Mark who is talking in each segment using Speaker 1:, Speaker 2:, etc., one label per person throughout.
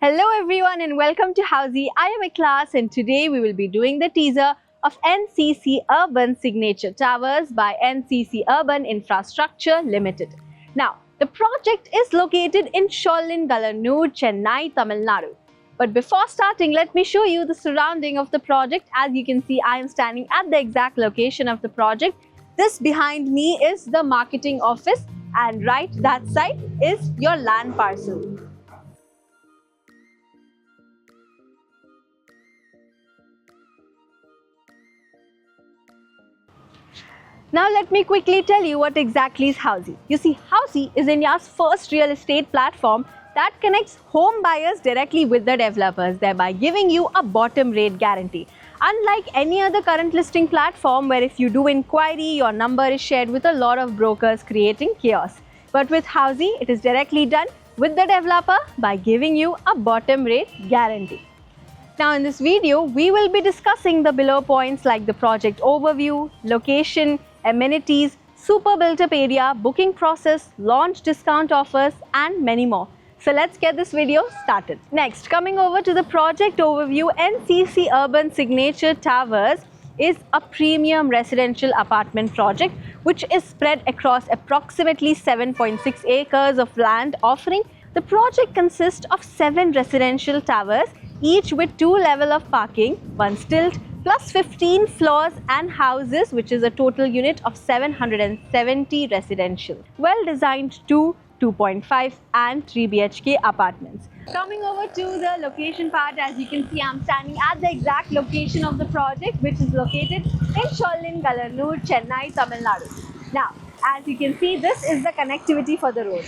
Speaker 1: Hello everyone and welcome to Housey. I am Ikhlas and today we will be doing the teaser of NCC Urban Signature Towers by NCC Urban Infrastructure Limited. Now, the project is located in Sollingalanur, Chennai, Tamil Nadu. But before starting, let me show you the surrounding of the project. As you can see, I am standing at the exact location of the project. This behind me is the marketing office and right that side is your land parcel. Now let me quickly tell you what exactly is Housey. You see, Housey is India's first real estate platform that connects home buyers directly with the developers, thereby giving you a bottom rate guarantee. Unlike any other current listing platform where if you do inquiry, your number is shared with a lot of brokers creating chaos. But with Housey, it is directly done with the developer by giving you a bottom rate guarantee. Now in this video, we will be discussing the below points like the project overview, location, amenities, super built-up area, booking process, launch discount offers and many more. So let's get this video started. Next, coming over to the project overview, NCC Urban Signature Towers is a premium residential apartment project which is spread across approximately 7.6 acres of land offering. The project consists of 7 residential towers, each with 2 levels of parking, 1 stilt, plus 15 floors and houses, which is a total unit of 770 residential. Well designed 2.5 and 3 BHK apartments. Coming over to the location part, as you can see, I'm standing at the exact location of the project, which is located in Sollingalanur, Chennai, Tamil Nadu. Now, as you can see, this is the connectivity for the road.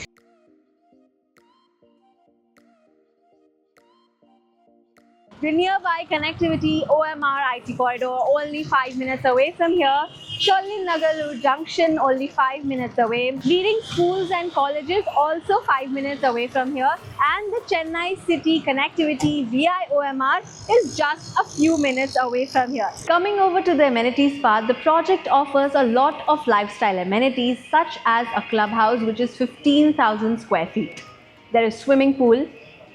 Speaker 1: The nearby connectivity OMR IT corridor only 5 minutes away from here. Sollingalanur Junction only 5 minutes away. Leading schools and colleges also 5 minutes away from here. And the Chennai city connectivity via OMR is just a few minutes away from here. Coming over to the amenities part, the project offers a lot of lifestyle amenities such as a clubhouse which is 15,000 square feet. There is swimming pool,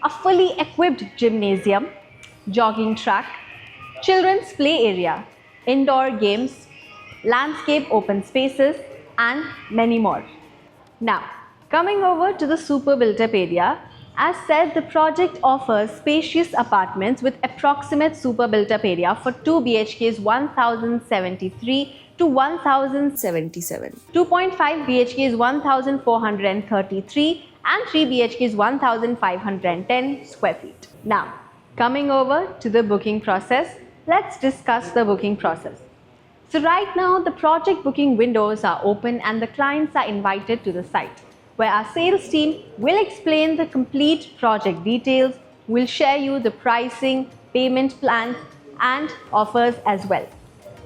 Speaker 1: a fully equipped gymnasium, jogging track, children's play area, indoor games, landscape open spaces and many more. Now, coming over to the super built-up area, as said, the project offers spacious apartments with approximate super built-up area for 2 BHKs 1073 to 1077, 2.5 BHKs 1433 and 3 BHKs 1510 square feet. Now, coming over to the booking process, let's discuss the booking process. So right now the project booking windows are open and the clients are invited to the site where our sales team will explain the complete project details, will share you the pricing, payment plans and offers as well.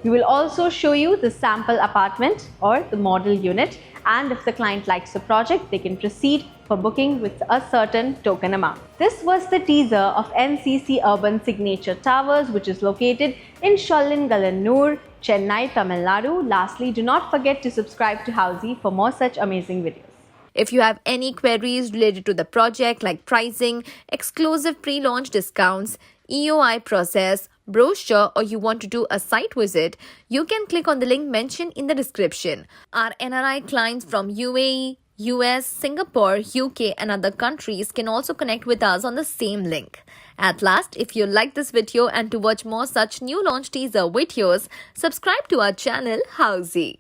Speaker 1: We will also show you the sample apartment or the model unit, and if the client likes the project, they can proceed for booking with a certain token amount. This was the teaser of NCC Urban Signature Towers, which is located in Sollingalanur, Chennai, Tamil Nadu. Lastly, do not forget to subscribe to Housey for more such amazing videos.
Speaker 2: If you have any queries related to the project like pricing, exclusive pre-launch discounts, EOI process, brochure, or you want to do a site visit, you can click on the link mentioned in the description. Our NRI clients from UAE, US, Singapore, UK and other countries can also connect with us on the same link. At last, if you like this video and to watch more such new launch teaser videos, subscribe to our channel Housey.